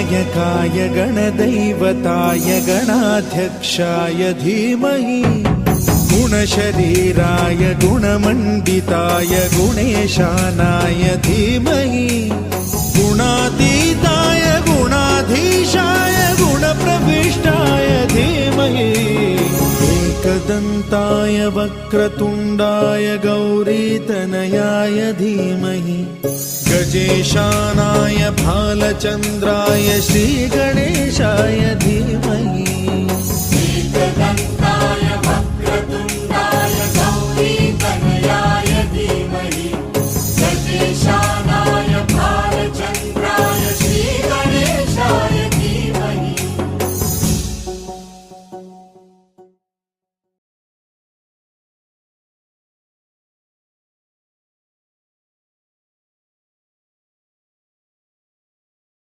गणनायकाय गणदैवताय गणाध्यक्षाय धीमहि गुणशरीराय गुणमण्डिताय गुणेशानाय धीमहि गुणातीताय गुणाधीशाय गुणप्रविष्टाय धीमहि एकदन्ताय वक्रतुण्डाय गौरीतनयाय धीमहि गजेशानाय भालचन्द्राय श्रीगणेशाय धीमहि एकदन्ताय